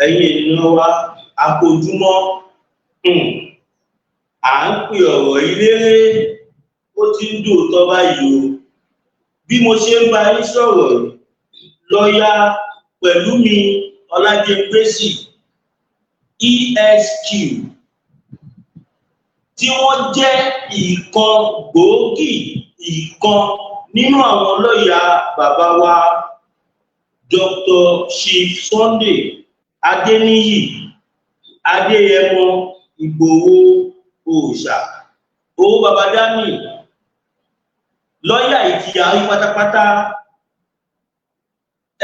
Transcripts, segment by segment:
ẹ̀yin ènìyàn wa àkójúmọ́ à ń pè ọ̀rọ̀ iléré ó ti ń dòótọ́ báyìí o. Bí mo ṣe ń bá yín sọ̀rọ̀ lọ́ọ̀yà Pẹ̀lúmi Ọlájẹ́ngbésì ESQ tí wọ́n jẹ́ ìkan gbòógì nínú àwọn lọ́ọ̀yà bàbá wa Dr. Chief Sunday Adéníyì Adéyẹmọ Ìgbòho Òòṣà owó baba dání lọ́ọ̀yà ìjìyà rí pátápátá.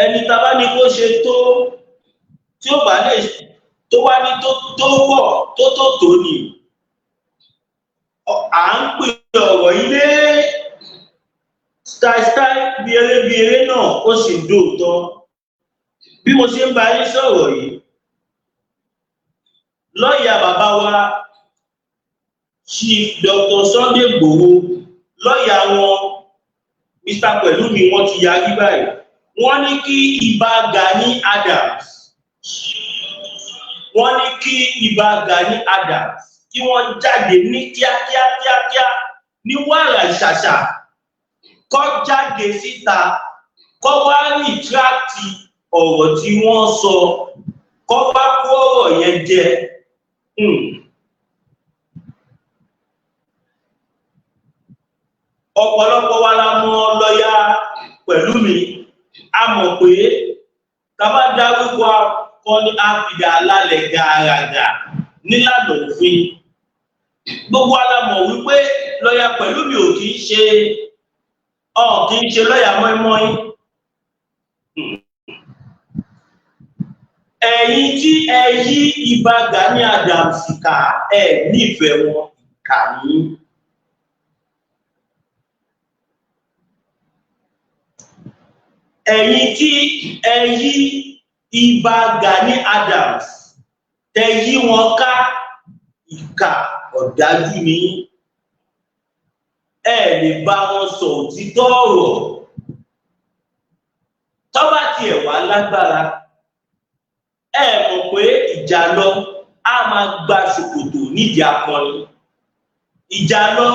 Ẹni tá bá ní kó ṣe tó tí ó bá lè tó wá ní tó pọ̀ tó ní à ń pè ọ̀rọ̀ ilé style bí eré náà ó sì dòótọ́. Bí mo ṣe ń bá yín sọ̀rọ̀ yìí lọ́ọ̀yà bàbá wa Chief Dr. Sunday Igboho lọ́ọ̀yà wọn Mr. Pẹ̀lúmi wọ́n ti yarí báyìí. Wọ́n ní kí Ìbà Gani Adams kí wọ́n jáde ní kíákíá ní wàrà ìṣàṣà kó jáde síta kó wá rìtráàtì ọ̀rọ̀ tí wọ́n sọ kó bá kó ọ̀rọ̀ yẹn jẹ. Ọ̀pọ̀lọpọ̀ wa la mọ̀ lọ́ọ̀yà Pẹ̀lúmi a mọ̀ pé tá bá dárúkọ akọni àfìdá alálẹ̀ gàràgà nílànà òfin. Gbogbo wa la mọ̀ wípé lọ́ọ̀yà Pẹ̀lúmi ò kì í ṣe lọ́ọ̀yà mọ́ínmọ́ín. Ẹ̀yin tí ẹ yí Ìbà Gani Adams ká ẹ nífẹ̀ẹ́ wọn kà ní. Ẹ̀yin tí ẹ yí Ìbà Gani Adams tẹ yí wọn ká ìkà ọ̀dájú ni. Ẹ lè bá wọn sọ òtítọ́ ọ̀rọ̀. Tó bá tiẹ̀ wá lágbára ẹ mọ̀ pé ìjà lọ á máa gba ṣòkòtò nídìí akọni. Ìjà lọ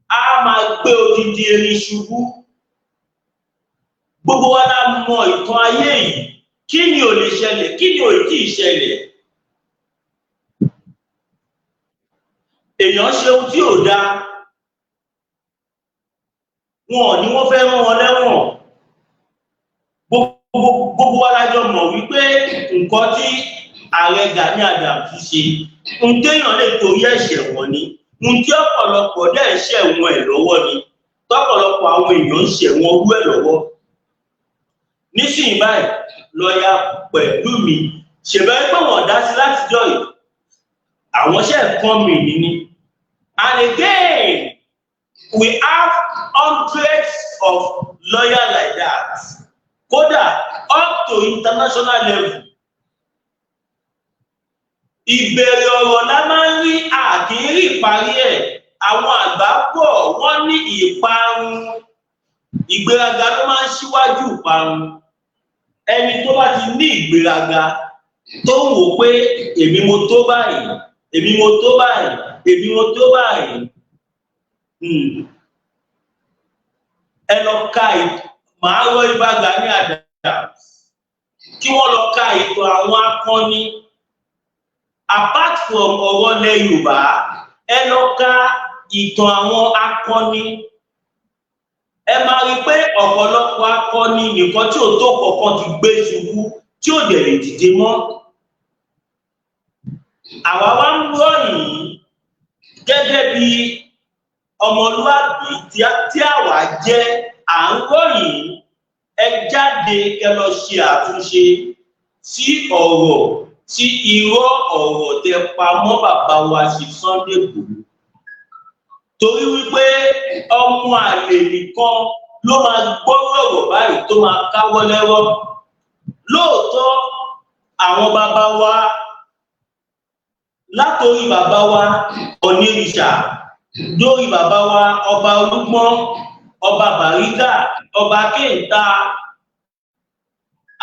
á máa gbé odidi erin ṣubú. Gbogbo wa la mọ̀ ìtàn ayé yìí. Kí ni ò lè ṣẹlẹ̀? Kí ni ò tí ì ṣẹlẹ̀? Èèyàn ṣe ohun tí ò dáa. Wọn ní wọ́n fẹ́ rán wọn lẹ́wọ̀n. Gbogbo wa la jọ mọ̀ wípé nǹkan tí ààrẹ Gani Adams ṣe téèyàn lè torí ẹ̀ṣẹ̀ wọn ni. Tí ọ̀pọ̀lọpọ̀ dẹ̀ ṣẹ̀ wọn ẹ̀ lọ́wọ́ ni. Tọ́pọ̀lọpọ̀ àwọn èèyàn ń ṣẹ̀ wọn rú ẹ̀ lọ́wọ́. Nísìnyí báyìí lọ́ọ̀yà Pẹ̀lúmi ṣèbẹ́ pé wọ́n dá sí látijọ́ yìí àwọn ṣe kàn mí ní. And again we have hundreds of lawyers like that. Kódà up to international level. Ìbẹ̀rẹ̀ ọ̀rọ̀ la máa ń rí àkírí ìparí ẹ̀. Àwọn àgbà pọ̀ wọ́n ní ìparun. Ìgbéraga ló máa ń ṣíwájú ìparun. Ẹni tó bá ti ní ìgbéraga tó ń wò pé èmi mo tó báyìí, ẹ lọ ka màá rọ Ìbà Gani Adams kí wọ́n lọ ka ìtàn àwọn akọni. Apart from ọ̀rọ̀ ilẹ̀ Yorùbá ẹ lọ ka ìtàn àwọn akọni. Ẹ máa rí pé ọ̀pọ̀lọpọ̀ akọni nìkan tí ò tó kọ̀ọ̀kan ti gbé ṣubú tí ò dẹ̀ lè dìde mọ́. Àwa wá ń ròyìn gẹ́gẹ́ bí ọmọlúwàbí tí àwa jẹ́ à ń ròyìn. Ẹ jáde kẹ́ lọ ṣe àtúnṣe sí ọ̀rọ̀ tí irọ́ ọ̀rọ̀ tẹ pa mọ́ bàbá wa Chief Sunday Igboho. Torí wípé ọmọ àlè nìkan ló máa gbọ́rọ̀ ọ̀rọ̀ báyìí tó máa káwọ́ lẹ́rọ̀. Lóòótọ́ àwọn bàbá wa látòrí bàbá wa Onírìṣà lórí bàbá wa Ọba Olúgbọ́n, Ọba Bàrígà, Ọba Kéńtà,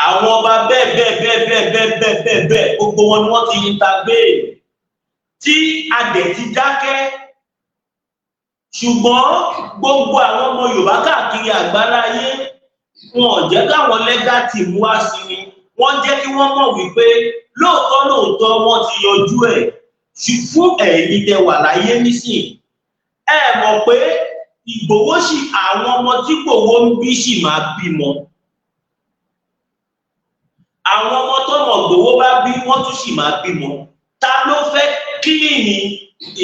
àwọn ọba bẹ́ẹ̀ gbogbo wọn ni wọ́n ti intervene tí a dẹ̀ ti dákẹ́. Ṣùgbọ́n gbogbo àwọn ọmọ Yorùbá káàkiri àgbáláyé wọn ò jẹ́ káwọn legal team wá sí ni, wọ́n jẹ́ kí wọ́n mọ̀ wípé lóòótọ́ wọ́n ti yanjú ẹ̀ fún ẹ̀yin tẹ́ wà láyé nísìn. Ẹ mọ̀ pé Ìgbòho sì àwọn ọmọ tí Ìgbòho ń bí sì máa bímọ. Àwọn ọmọ tọ́mọ Ìgbòho bá bí wọ́n tún sì máa bímọ. Ta ló fẹ́ kílìnì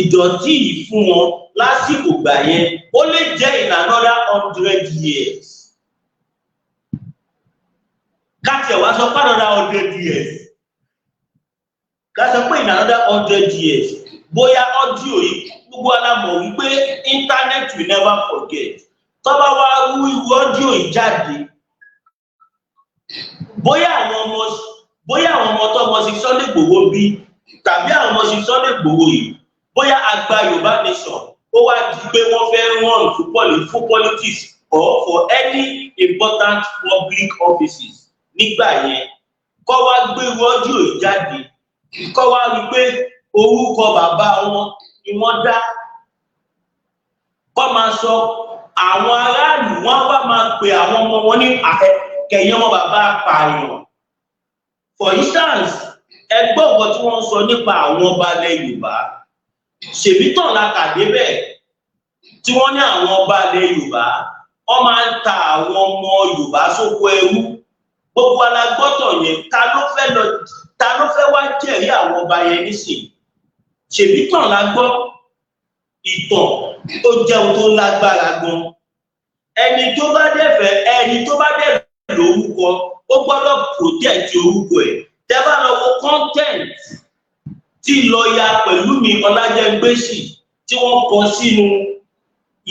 ìdọ̀tí yìí fún wọn lásìkò gbà yẹn? Ó lè jẹ́ in another 100 years. Ká tiẹ̀ wá sọ pé another 100 years. Ká sọ pé in another 100 years. Bóyá ọ́díò yìí gbogbo alámọ̀ wípé internet will never forget. Tó bá wá rú irú ọ́díò yìí jáde, bóyá àwọn ọmọ tó mọ sí Sunday Igboho bí tàbí àwọn ọmọ sí Sunday Igboho yìí, bóyá àgbà Yorùbá nation ó wá di pé wọ́n fẹ́ run for politics or for any important public offices nígbà yẹn, kọ́ wá gbé irú ọ́díò yìí jáde, kọ́ wá rí pé orúkọ bàbá wọn ni wọ́n dá, kọ́ máa sọ àwọn aráàlú wọn wá máa pe àwọn ọmọ wọn ní kẹ̀yìn ọmọ bàbá apààyàn. For instance, ẹgbẹ́ ọ̀gọ́ tí wọ́n ń sọ nípa àwọn ọba ilẹ̀ Yorùbá, ṣèbí tàn lákàdé bẹ́ẹ̀ tí wọ́n ní àwọn ọba ilẹ̀ Yorùbá wọ́n máa ń ta àwọn ọmọ Yorùbá sóko ẹrú. Gbogbo alágbọ́tọ̀ yẹn ta ló fẹ́ wá jẹ́rìí àwọn ọba yẹn nísìnyí? Ṣèbí tàn lágbọ́, ìtàn ó jẹun tó lágbára gan. Ẹni tó bá dẹ̀ lórúkọ ó gbọ́dọ̀ protect orúkọ ẹ̀. Tẹ́ bá lọ wo content tí lọ́ọ̀yà Pẹ̀lúmi Ọlájẹ́ngbèsì tí wọ́n kọ sínú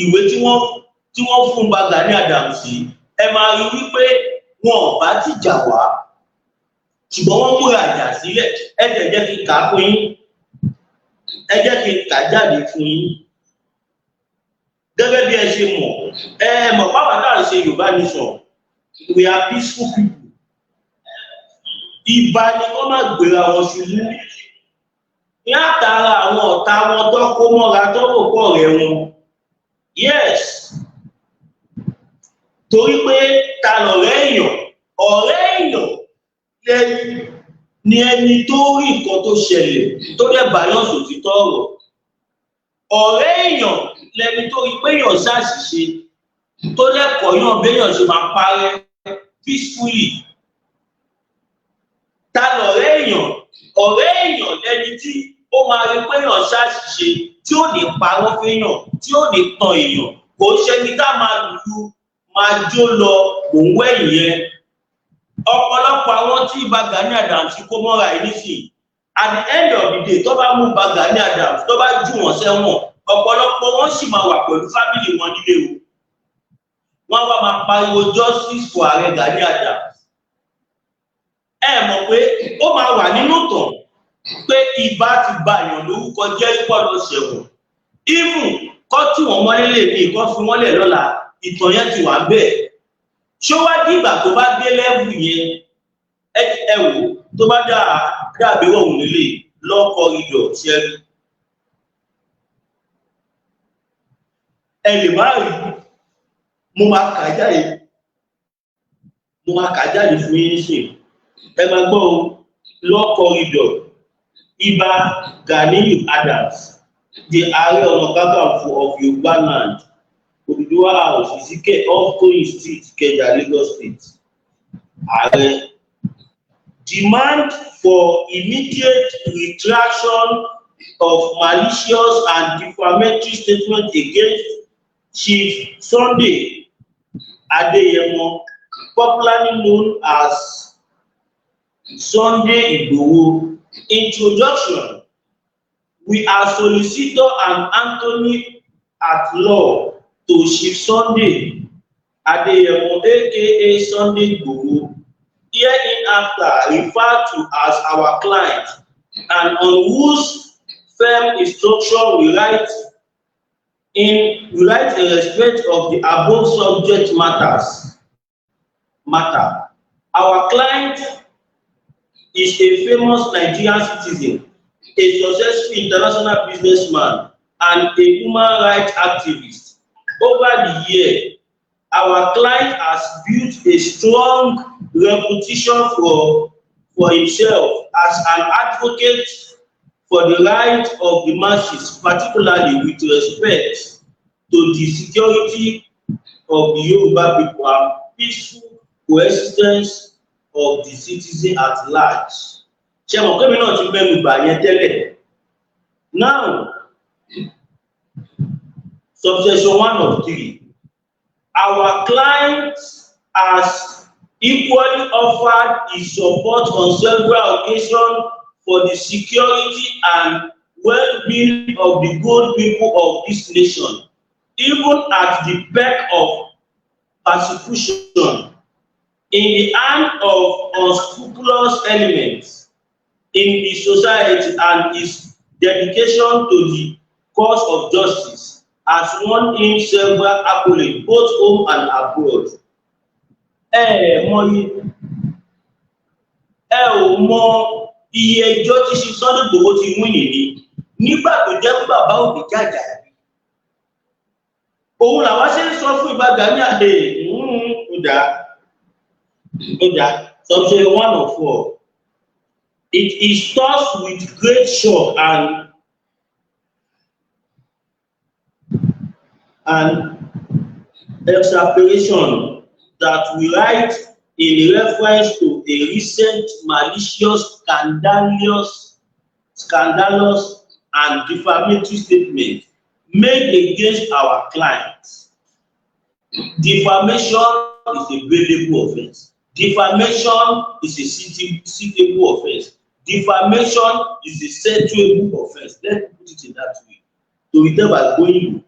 ìwé tí wọ́n fún Gani Adams, ẹ máa rí wípé wọn ò bá ti jà wá, ṣùgbọ́n wọ́n múra àjà sílẹ̀. Ẹ jẹ́ kí n kà á fún yín, ẹ jẹ́ kí n kà á jáde fún yín. Gẹ́gẹ́ bí ẹ ṣe mọ̀ báwa náà ṣe Yorùbá nation, we are peaceful people. Ìbá ni wọ́n máa gbéra wọn ṣubú ní àtàrà àwọn ọ̀tá wọn tó kó mọ́ra tó rò pọ̀ rẹ̀ wọn. Yes, torí pé ta lọ̀rẹ́ èèyàn? Ọ̀rẹ́ èèyàn ni ẹni tó rí nǹkan tó ṣẹlẹ̀ tó dẹ̀ báyọ̀ sòtítọ́ ọ̀rọ̀. Ọ̀rẹ́ èèyàn lẹni tó rí pé èèyàn ṣàṣìṣe tó lẹ́kọ̀ọ́ yàn béèyàn ṣe máa parẹ́ peacefully. Ta lọ̀rẹ́ èèyàn? Ọ̀rẹ́ èèyàn lẹni tí ó máa rí pé èèyàn ṣàṣìṣe tí ó ní parọ́ fẹ́yàn, tí ó ní tan èèyàn. Kò ṣẹni tá máa lù máa jó lọ òun wẹ̀yìn yẹn. Ọ̀pọ̀lọpọ̀ àwọn tí Gani Adams kó mọ́ra ẹ̀ nísìnyí, at the end of the day tó bá mú Gani Adams tó bá jù wọ́n sẹ́wọ̀n, ọ̀pọ̀lọpọ̀ wọn sì máa wà pẹ̀lú fámìlì wọn nílé o. Wọ́n wá máa pariwo justice for Ààrẹ Gani Adams. Ẹ mọ̀ pé ó máa wà nínú tàn pé ìbá ti ba èèyàn lórúkọ jẹ́ pọ̀ lọ ṣẹ̀wọ̀n. Even kọ́ tí wọ́n mọ́lé lè ní ìkọ́ fi wọ́n lẹ̀ lọ́la, ìtàn yẹn ti wà bẹ́ẹ̀. Ṣó wá dìgbà tó bá dé lẹ́wù yẹn, ẹ wò tó bá dàbí òun nílé lọ́kọ̀ ìlọ̀ ṣẹ́rí. Ẹ lè má rí, mo máa kà jáde fún yín nísìn. Ẹ máa gbọ́ Law Corridor, Ìbà Gani Adams, the Ààrẹ Ọ̀nà Kakanfò of Yorùbá land, Oduduwa House, Isike off Toyin Street, Ikeja, Lagos State. Ààrẹ demand for immediate retraction of malicious and defamatory statements against Chief Sunday Adeyemo, popularly known as Sunday Igboho. Introduction. We are solicitor and attorney at law to Chief Sunday Adeyemo, aka Sunday Igboho, hereinafter referred to as our client, and on whose firm instruction we write in respect of the above subject matter. Our client is a famous Nigerian citizen, a successful international businessman, and a human rights activist. Over the year, our client has built a strong reputation for himself as an advocate for the rights of the masses, particularly with respect to the security of the Yoruba people and peaceful coexistence of the citizen at large. Ṣé mo pé mi náà ti mẹ́nu bà yẹn tẹ́lẹ̀? Now, subsection 1 of 3. Our client has equally offered his support on several occasions for the security and well-being of the good people of this nation, even at the beck of persecution in the hand of unscrupulous elements in the society, and his dedication to the cause of justice has won him several accolades both home and abroad. Ẹ ò mọ iye ẹjọ́ tí ṣe Sunday Igboho ti mú nìyí nígbà tó jẹ́ pé bàbá òbí jàjà rí. Òun làwa ṣe ń sọ fún Ìbà Gani Adams. Subsection 1 of 4. It is thus with great shock and exasperation that we write in reference to a recent malicious, scandalous and defamatory statement made against our clients. Defamation is a bailable offense. Defamation is a citable offense. Defamation is a settlable offense. Let's put it in that way. So we tell us going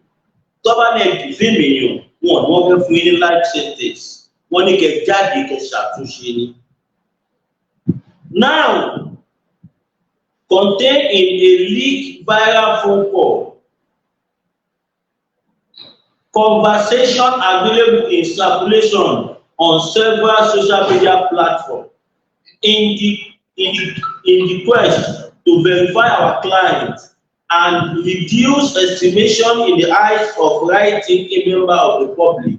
tọ́ba náà defame èèyàn wọn ni wọ́n fẹ́ fún yín ní life sentence wọ́n ní kẹ́ jáde kẹ́ ṣàtúnṣe ni. Now, contained in a leaked viral phone call, conversation available in circulation on several social media platforms in the quest to verify our clients and reduce estimation in the eyes of right-thinking members of the public.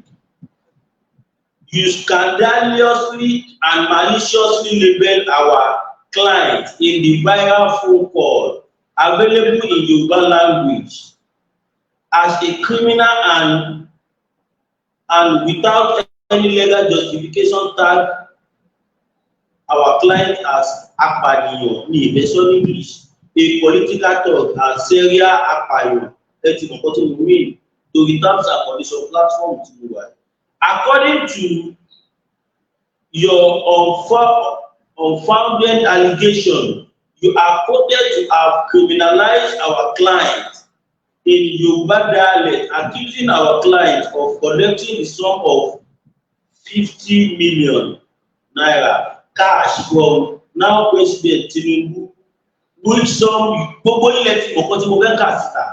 You scandalously and maliciously label our client in the viral phone call available in Yoruba language as a criminal and without any legal justification tag our client as apànìyàn ní ìbẹ́sọ̀ English, a political thug and serial apànìyàn ẹtì mọ̀kọ́ tó mú mi to the terms and conditions platform tí mo wà. According to your unfounded allegation, you are quoted to have criminalized our client in Yoruba dialect, accusing our client of collecting the sum of 50 million naira cash from now President Tinubu, which sum gbogbo ilẹ̀ tí mọ̀kọ́ tí mo fẹ́ kà síta.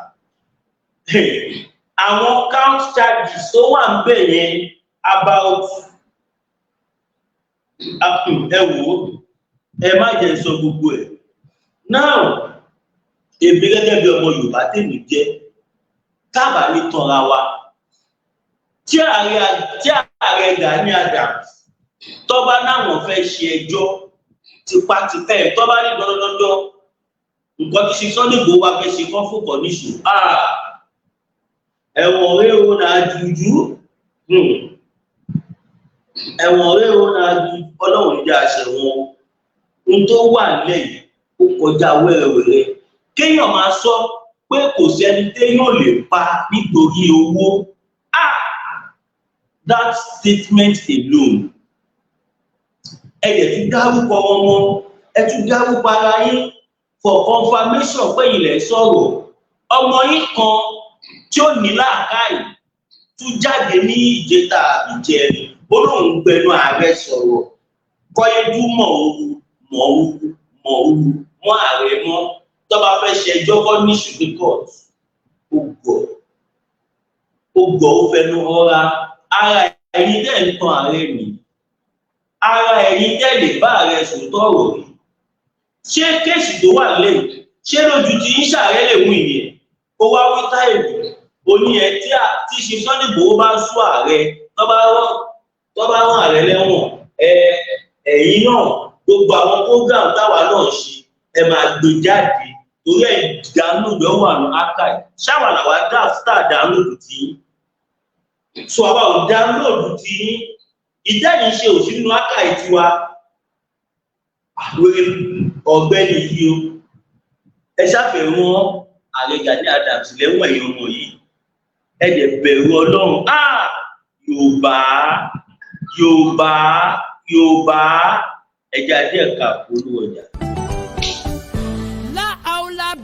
Àwọn count charges tó wà ń bẹ̀ yẹn about ẹ wò ẹ má jẹ́ sọ gbogbo ẹ̀. Now, èmi gẹ́gẹ́ bí ọmọ Yorùbá tèmi jẹ́ tábà ní tanra wa tí ààrẹ Gani Adams tọ́ba náwọn fẹ́ ṣe ẹjọ́ tipátipẹ́ tọ́ba ní dandandandan nǹkan tí ṣe Sunday Igboho wa fẹ́ ṣe kán fún kọ́níṣù ẹ̀wọ̀n rẹ̀ ó náà jújú ẹ̀wọ̀n rẹ̀ ó náà ju Ọlọ́run níjà àṣẹwọ̀n ohun tó wà nílẹ̀ yìí ó kọjá wẹ́rẹ́wẹ́rẹ́ kéèyàn máa sọ pé kò sẹ́ni téèyàn lè pa nítorí owó that statement alone ẹ dẹ̀ tún dárúkọ ọmọ ẹ tún dárúkọ ara yín for confirmation pé ilẹ̀ sọ̀rọ̀ ọmọ yín kan tí ó ní làákàyè tún jáde ní ìjẹta ìjẹrin ó lóun gbẹnu ààrẹ sọ̀rọ̀ kọ́yéjú mọ́ ààrẹ mọ́ tó bá fẹ́ ṣe ẹjọ́ kọ́ ní Supreme Court ó gbọ́ ó fẹnu ọra ara ẹ̀yin dẹ̀ ń tan ààrẹ mi ara ẹ̀yin tẹ́lẹ̀ bá rẹ̀ sòótọ́ ọ̀rọ̀ rí ṣé kéèsì tó wà lẹ́yìn ṣé lójú tí ń ṣàárẹ̀ lè mú ìyẹn ó wá wí táìmù oní ẹ tí ṣe Sunday Igboho bá sú ààrẹ tó bá rán ààrẹ lẹ́wọ̀n ẹ̀yin náà gbogbo àwọn program táwa náà ṣe ẹ máa gbé jáde torí ẹ̀ download ọwọ́ àná archive ṣáwà làwa download tí so àwa ò download tí ìdẹ́yìn ṣe òsì nínú archive tiwa àwọn ọ̀gbẹ́ni yìí o ẹ ṣàfihàn wọn ààrẹ Gani Adams lẹ́wọ̀n ẹ̀yìn ọmọ yìí ẹ dẹ̀ bẹ̀rù Ọlọ́run Yorùbá ẹja díẹ̀ ká polówó ọjà.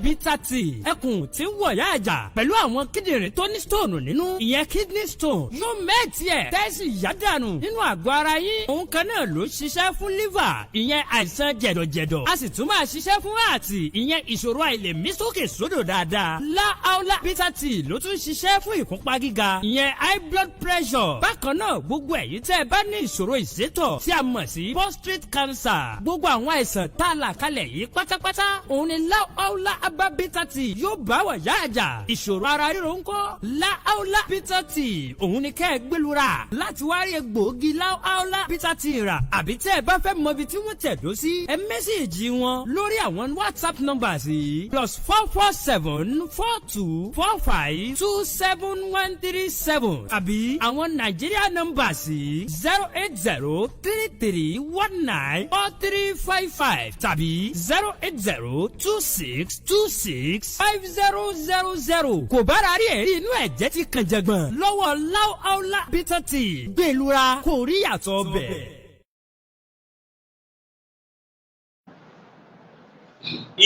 Bitter tea ẹkùn tí ń wọ̀ yá àjà pẹ̀lú àwọn kíndìnrín tó ní stone nínú ìyẹn kidney stone yóò mẹ́ẹ̀tì ẹ̀ tẹ́sí yádànù nínú àgọ́ ara yín òun kan náà ló ṣiṣẹ́ fún liver ìyẹn àìsàn jẹ̀dọ̀jẹ̀dọ̀ a sì tún máa ṣiṣẹ́ fún ààtì ìyẹn ìṣòro àìlèmí sókè sódò dáadáa láàólà bitter tea ló tún ṣiṣẹ́ fún ìkúnpá gíga ìyẹn high blood pressure bákan náà gbogbo ẹ̀yin tẹ́ ẹ bá ní ìṣòro ìsétọ̀ tí a mọ̀ sí prostate cancer gbogbo àwọn àìsàn tá a là kalẹ̀ yìí pátápátá òun ni láàólà Aba bitter tea yóò bá wà yá àjà ìṣòro ara ríro ńkọ́ láàólà bitter tea òun ni kẹ́ ẹ gbẹlura láti wá rí egbòogi láàólà bitter tea rà àbí tẹ́ ẹ bá fẹ́ mọ ibi tí wọ́n tẹ̀dó sí ẹ mẹ́sẹ̀gì wọn lórí àwọn WhatsApp numbers yìí +44742452737 àbí àwọn Nigeria numbers yìí 08033194355 tàbí 08026265000 kò bára rí ẹ̀rí inú ẹ̀jẹ̀ ti kàn jẹ̀gbọ̀n lọ́wọ́ láàólà bitter tea gbẹ̀lura kò rí yàtọ̀ bẹ̀.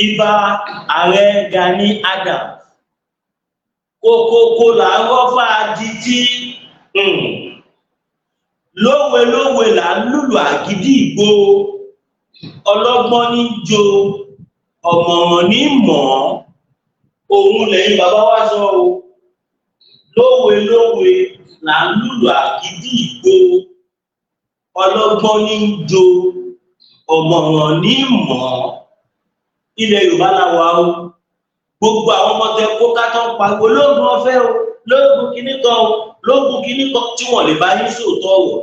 Ìbà ààrẹ Gani Adams kókókó làárọ̀ fàájìtì lówe là ń lùlù àgídìgbò ọlọ́gbọ́n ní jo ọ̀mọ̀ràn ní mọ̀ òun lẹ́yìn bàbá wa sọ o lówe là ń lùlù àgídìgbò ọlọ́gbọ́n ní jo ọ̀mọ̀ràn ní mọ̀ ilẹ̀ Yorùbá làwà o gbogbo àwọn ọmọ tẹ kó kátó pariwo lóògùn ọ̀fẹ́ o lóògùn kíní kan o lóògùn kíní kan tí wọ́n lè bá yín sòótọ́ ọ̀rọ̀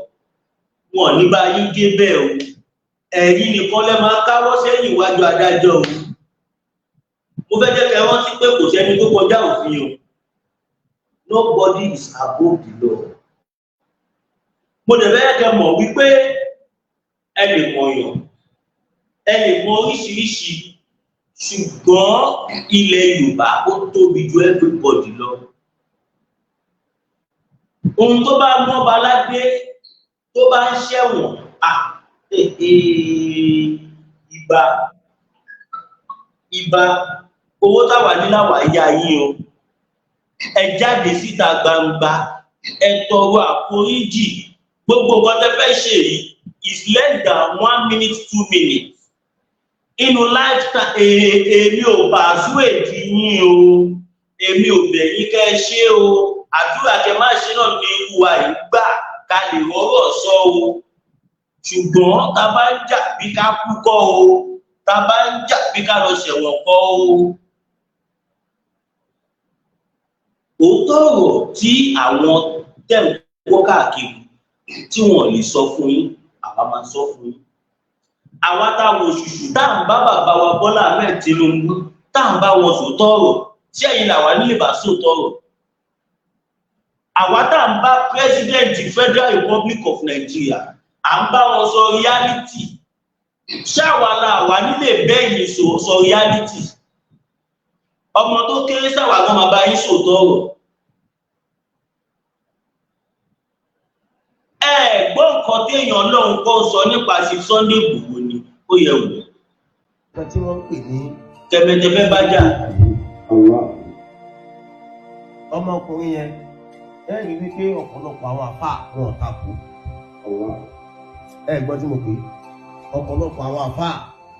wọn ní bá yín dé bẹ́ẹ̀ o ẹ̀yin nìkan lẹ máa káwọ́ sẹ́yìn iwájú adájọ́ o mo fẹ́ jẹ́ kẹ́ rántí pé kò sẹ́ni tó kọjá òfin o nobody is above the law mo dẹ̀ fẹ́ kẹ́ mọ̀ wípé ẹ lè mọ̀yàn ẹ lè mọ oríṣiríṣi ṣùgbọ́n ilẹ̀ Yorùbá ó tóbi ju everybody lọ ohun tó bá mọ́ baládé tó bá ń ṣẹ̀wọ̀n ìbà owó táwà níláwà yá yín o ẹ jáde síta gbangba ẹ tọrọ àforíjì gbogbo nǹkan tẹ́ fẹ́ ṣe yìí is less than 1 minute 2 minutes inú lifetime èmi ò bá sú èdè yín o èmi ò bẹ̀ yín kẹ́ ṣe o àdúrà kẹ́ má ṣe náà ní ìwà ìgbà ká lè rọ́rọ̀ sọ o ṣùgbọ́n tá bá ń jà bí ká kú kọ́ o tá bá ń jà bí ká lọ ṣẹ̀wọ̀n kọ́ o òótọ́ ọ̀rọ̀ tí àwọn tẹ̀ ń kó káàkiri tí wọ́n lè sọ fún yín àwa máa sọ fún yín àwa táwọn òṣùṣù tá à ń bá bàbá wa Bọ́lá Ahmed Tinubu tá à ń bá wọn sòótọ́ ọ̀rọ̀ tí ẹ̀yin làwa nílé bá sòótọ́ ọ̀rọ̀ àwa tá à ń bá President Federal Republic of Nigeria à ń bá wọn sọ reality ṣáwa làwa nílé bẹ́yìn sọ reality ọmọ tó kéré sáwà gan máa bá yín sòótọ́ ọ̀rọ̀ gbọ́ nǹkan tí èèyàn Ọlọ́run kọ́ sọ nípa sí Sunday Igboho ni ó yẹ wò. nǹkan tí wọ́n ń pè ní. tẹ̀mẹ̀tẹ̀mẹ̀ bá jà. ọmọkùnrin yẹn ẹ rí wípé ọ̀pọ̀lọpọ̀ àwọn àfáà wọn tako. ẹ gbọ́ tí mo pè é ọ̀pọ̀lọpọ̀ àwọn àfáà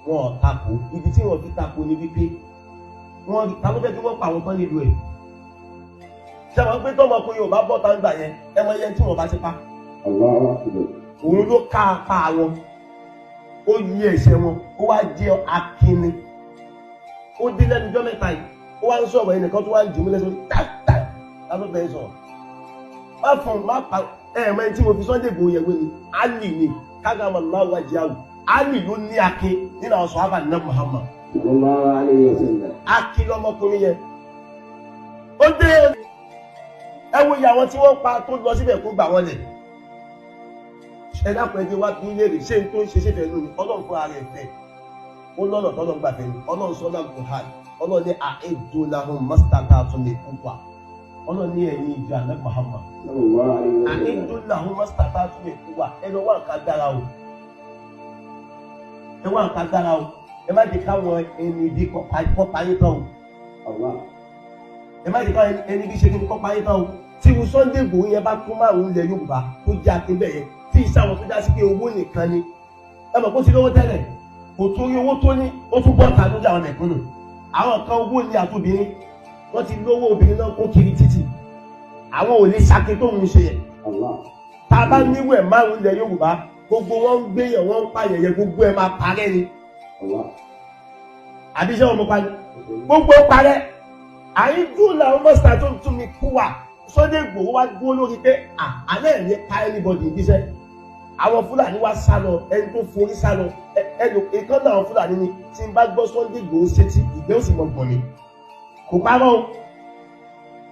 wọn tako ibi tí wọ́n fi tako ni wípé wọ́n ta ló fẹ́ kí wọ́n pa àwọn tán nílùú ẹ̀. ṣé àwọn pé tọmọkùnrin ò bá bọ́ tá ń gbà yẹn ẹ mọ iye tí wọ́n bá ti pa. òun ló ká apá wọn, ó yí ẹsẹ̀ wọn, ó wá jẹ́ akínni. Ó dé lẹ́nu ọjọ́ mẹ́ta yìí, ó wá ń sọ̀rọ̀ ẹnìkan tó wá ń jùmú lẹ́sọ̀ táì lábẹ́ bẹ́ẹ̀ sọ̀rọ̀. Má fún má pa ẹ̀ẹ̀mẹ́ tí mo fi Sunday Igboho yẹ̀wé ni Ali ni kágàmà láwùjọ àjẹwò. Ali ló ní akin nínú àwọn sọ̀hábà ní Muhammad. Akin lọmọkùnrin yẹn. Ó dé ẹ wo iye àwọn tí wọ́n pa tó lọ síbẹ̀ kó gbà wọ́n lẹ̀. Ẹ dákun ẹgbẹ́ wá bí léèrè ṣé n tó ń ṣe ṣe fẹ́ lónìí Ọlọ́run fún ara ẹ̀ fẹ́. Ó lọ́nà tọ́lọ́ gbà fẹ́ ni Ọlọ́run sọ́nà Buhari Ọlọ́run ní àìdúnláhùn mọ́sítàkà tún lè kú pa. Ọlọ́run ní ẹ̀yìn ìjọ àná Muhammad. Àìdúnláhùn mọ́sítàkà tún lè kú pa. Ẹ lọ wá nǹkan dára o. Ẹ wá nǹkan dára o. Ẹ má jẹ́ káwọn ẹni ibi kọ́ parí tán o. Ẹ má jẹ́ káwọn ẹni ibi ṣe kí ni kọ́ parí tán o. Tí irú Sunday Igboho yẹn bá tún márùn-ún ilẹ̀ Yorùbá tó jẹ́ akínbẹ̀ yẹn tí ìsáwọn tó já sí pé owó nìkan ni. Ẹ mọ̀ kó ti lówó tẹ́lẹ̀ kò torí owó tó ní ó tún bọ́ ta lójú àwọn mẹ̀kúnnù. Àwọn kan owó ní àtòbìnrin wọ́n ti lówó obìnrin náà kó kiri títì. Àwọn ò lè ṣàkí tó ń ṣe yẹn. Tá a bá níwò ẹ̀ márùn-ún ilẹ̀ Yorùbá gbogbo wọn ń gbéyàn wọn ń pààyàn gbogbo ẹ̀ máa parẹ́ ni. Àbí iṣẹ́ wọn mo parí gbogbo parẹ́. Àyíjú làwọn mọ́sítà tó ń tún mi kú wà. Sunday Igboho wá dúró lórí pé àlẹ́ ẹ̀ ní pa anybody níṣẹ́. Àwọn Fúlàní wá sá lọ ẹni tó forí sá lọ ìkan náà Fúlàní ni tí n bá gbọ́ Sunday Igboho sétí ìgbẹ́ òsì mọ̀ gbọ̀n ni. Kò parọ́ o.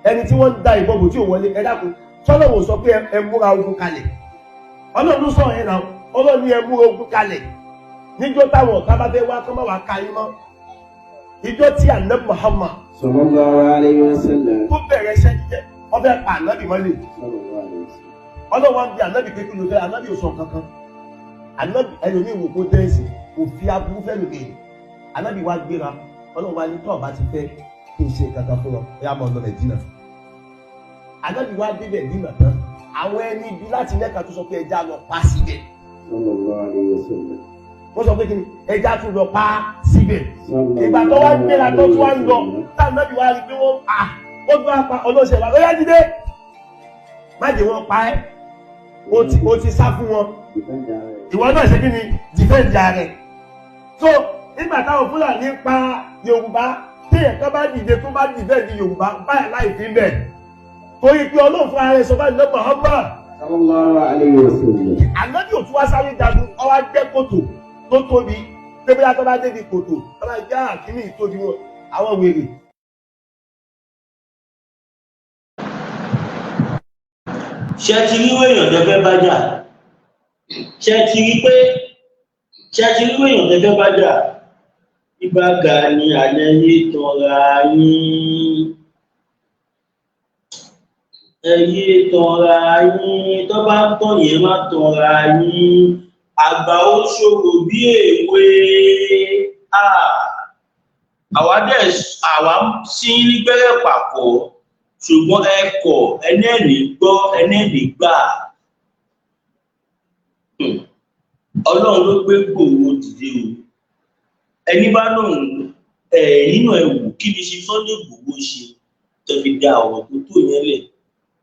Ẹni tí wọ́n ń da ìbọn bò tí ò wọlé ẹ dákun sọ́nà wò sọ pé ẹ múra ogun kalẹ̀. Ọlọ́run ló sọ̀rọ̀ yẹn náà Ọlọ́run ní ẹ múra ogun kalẹ̀. Níjọ́ táwọn ọ̀tá bá fẹ́ wá kọ́ máa wá ka yín mọ́. Ìjọ́ tí Ànábì Muhammad sallallahu alaihi wasallam tó bẹ̀rẹ̀ iṣẹ́ jíjẹ́ ọbẹ̀ pa Ànábì mọ́lẹ̀. Ọlọ́run wá ń bi Ànábì pé kí ló fẹ́ Ànábì ò sọ kankan. Ànábì ẹlòmíì wò kó dẹ́sì kò fi aburú fẹ́ lòdì. Ànábì wá gbéra Ọlọ́run wá ní tọ́ọ̀ bá ti fẹ́ kí n ṣe kankan fún ọ ẹ á mọ ọ̀nà Mẹ̀dínà. Ànábì wá débẹ̀ Mẹ̀dínà tán àwọn ẹni ibi láti Mẹ́kà tó sọ pé ẹja lọ pa síbẹ̀. Wọ́n sọ pé kí ni ẹja tún lọ pa síbẹ̀. Ìgbà tó wá gbéra tó tún wá ń lọ táwọn Ànábì wá rí pé wọ́n ó tún wá pa ọlọ́sẹ̀ wa lọ́yà dídé. Má jẹ́ wọ́n pa ẹ́ o ti sá fún wọn. Ìwọ náà ṣe kí ni dìfẹ́ǹdì rẹ̀. So nígbà táwọn Fúlàní pa Yorùbá tí ẹ̀ka bá dìde tó bá dìfẹ́ǹdì Yorùbá báyìí láì fi bẹ̀. Torí pé Ọlọ́run fún ara ẹ̀ sọ bá ìlú Muhammad. sallallahu alaihi wasallam. Ànábì ò tún wá sáré jagun ọwá gbẹ́ kòtò tó tóbi pé tó bá débi kòtò ọba ìjà àkíní ìtóbi wọn àwọn wèrè. Ṣé ti rí èèyàn tẹ́fẹ́ bá jà? Ṣé ti rí èèyàn tẹ́fẹ́ bá jà? Ibà Gani àyẹ̀yẹ tanra yín. Ẹyẹ tanra yín. Tó bá ń tàn yẹn má tanra yín. Àgbà ó ṣòro bí èwe. Àwa sí nígbẹ́rẹ́ pàkọ́. Ṣùgbọ́n ẹkọ̀ ẹnẹ́ẹ̀lì gbọ́ ẹnẹ́ẹ̀lì gbà. Ọlọ́run ló gbé Igboho dìde o. Ẹni bá lóun nínú ẹ̀wù kí ni ṣe Sunday Igboho ṣe tó fi dá ọ̀rọ̀ tó tó yẹn lẹ̀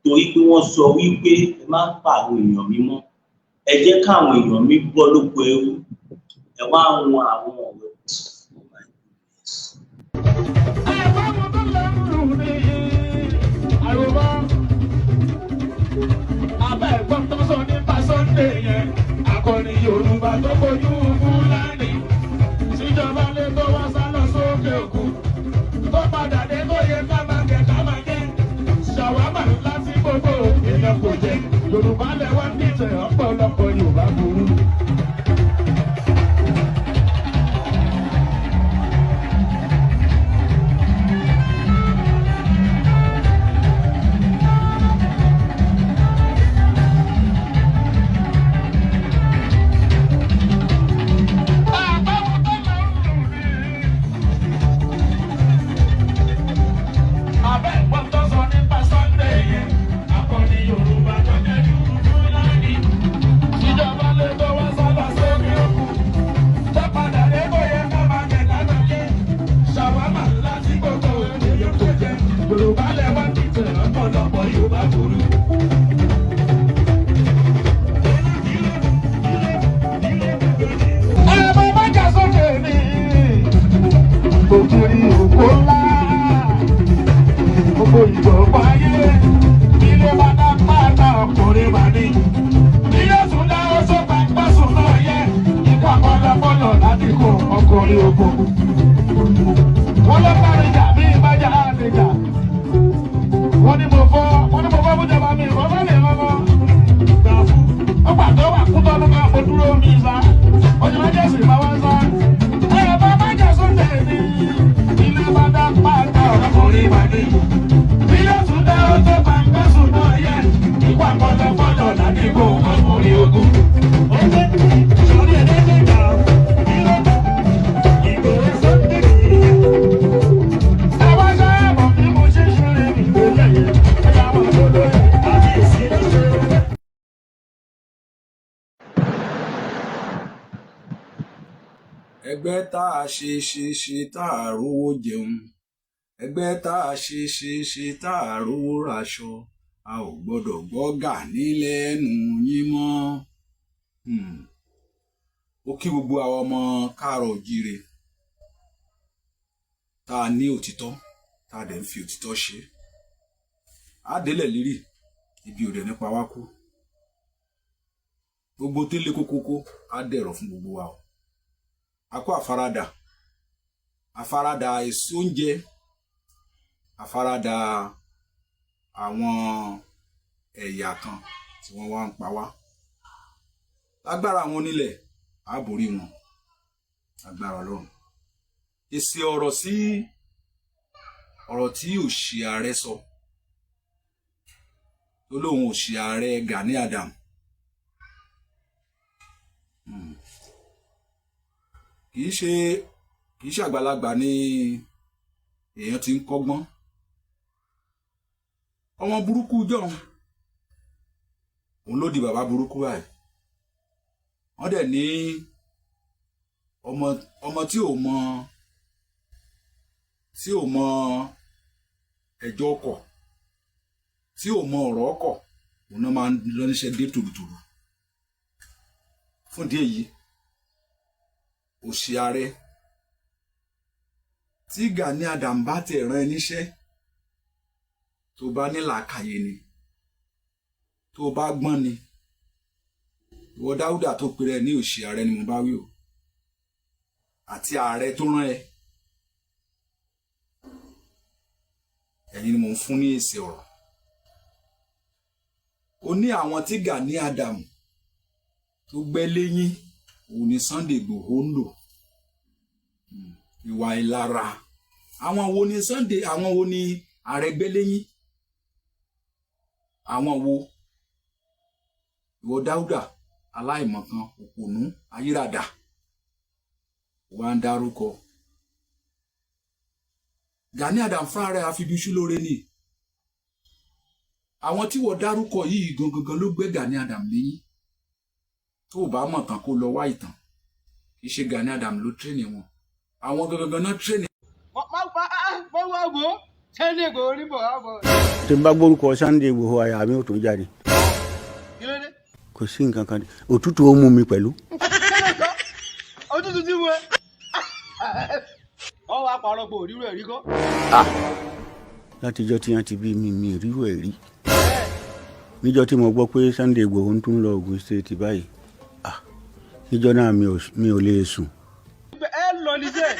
torí pé wọ́n sọ wípé ẹ má pa àwọn èèyàn mi mọ́. Ẹ jẹ́ káwọn èèyàn mi bọ́ lóko ẹrú. Ẹ wá wọn àwọn ọ̀rọ̀. Akọni Yorùbá tó kojú Fúlàní síjọba lé tó wá sálọ sókè òkun tó padà dé tó yẹ ká máa jẹ ṣàwámà láti gbogbo èèyàn kò jẹ Yorùbá lẹ́wọ́n dìtẹ̀ ọ̀pọ̀lọpọ̀ Yorùbá burú. ọkùnrin ogun. Wọ́n lọ bá mi jà bí ìbájá mi jà. Wọ́n ní mo fọ́ fún jọba mi ìfọ́ bá lè rọ́mọ́. Gbà fún. Ó gbà tó wà kú tọ́nu máa mo dúró mi sá. Ojú máa jẹ́ sì máa wá sá. Ẹ̀rọ bá má jà sóde ní. Ilé bá dá pàtó ọkùnrin ìbàdí. Bí yóò tún dá ó tó bá ń bẹ́ sùn náà yẹ. Ìwà pọ̀lọpọ̀lọ ládìgbò ọkùnrin ogun. Ó gbé sórí ẹ̀dẹ́gbẹ̀ gbà. Ìgbòho sóde kìí. Ẹ wá sábà bí mo ṣe ṣe rẹ̀ ìgbòho yẹn. Ẹ̀yà wọn ló lóye àti ìsìn ṣe. Ẹgbẹ́ tá a ṣe tá a rówó jẹun, ẹgbẹ́ tá a ṣe tá a rówó raṣọ, a ò gbọ́dọ̀ gbọ́ Gani lẹ́nu yín mọ́. Ó kí gbogbo àwọn ọmọ káàárọ̀ oòjíire tá a ní òtítọ́ tá a dẹ̀ ń fi òtítọ́ ṣe. Á délẹ̀ lérì ibi òde nípa wá kú. Gbogbo tí lé kókókó á dẹ̀rọ̀ fún gbogbo wa o. A kó àfaradà èso oúnjẹ, àfaradà àwọn ẹ̀yà kan tí wọ́n wá ń pa wá. Lágbára àwọn onílẹ̀ á borí wọn, agbára Ọlọ́run. Èsì ọ̀rọ̀ sí ọ̀rọ̀ tí òṣì ààrẹ sọ tó lóun òṣì ààrẹ Gani Adam. Kìí ṣe àgbàlagbà ni èèyàn ti ń kọ́gbọ́n. Ọmọ burúkú jọ̀hún òun ló di bàbá burúkú báyìí. Wọ́n dẹ̀ ní ọmọ tí ò mọ ẹjọ́ ọkọ̀, tí ò mọ ọ̀rọ̀ ọkọ̀, òun náà máa ń lọ níṣẹ́ dé tòrùtòrù. Fún díẹ̀ yìí òṣì ààrẹ tí Gani Adam bá tẹ̀ rán ẹ níṣẹ́ tó bá ní làákàyè ni, tó bá gbọ́n ni, ìwọ Dáúdà tó pèrè ẹ ní òṣì ààrẹ ni mo bá wí o, àti ààrẹ tó rán ẹ, ẹ̀yin ni mo ń fún ní èsì ọ̀rọ̀. Ó ní àwọn tí Gani Adam tó gbẹ́ léyìn òun ni Sunday Igboho ń lò. Ìwà ìlara àwọn wo ni Sunday, àwọn wo ni ààrẹ gbẹ́ léyìn, àwọn wo? Ìwọ Dáúdà aláìmọ̀kan òpònú ayírádà wà ń dárúkọ Gani Adam fúnra rẹ̀ àfibíṣú lóore ni. Àwọn tí wọ́n dárúkọ yìí gangan ló gbé Gani Adam léyìn. Tó o bá mọ̀ tán kó lọ wá ìtàn. Kì í ṣe Gani Adam ló tírèènì wọn, àwọn gangan náà tírèènì. Tí n bá gbórúkọ Sunday Igboho àyà mi ò tó jáde. Kò sí nǹkan kan, òtútù ó mú mi pẹ̀lú. Òtútù tí mo ẹ ọ wá parọ́ pé òrírò ẹ̀rí kọ́. Látijọ́ tí wọ́n ti bí mi rírò ẹ̀ rí. Níjọ́ tí mo gbọ́ pé Sunday Igboho ń tún lọ Ògùn State báyìí, níjọ́ náà mi ò lè sùn. Ẹ lọ níṣẹ́.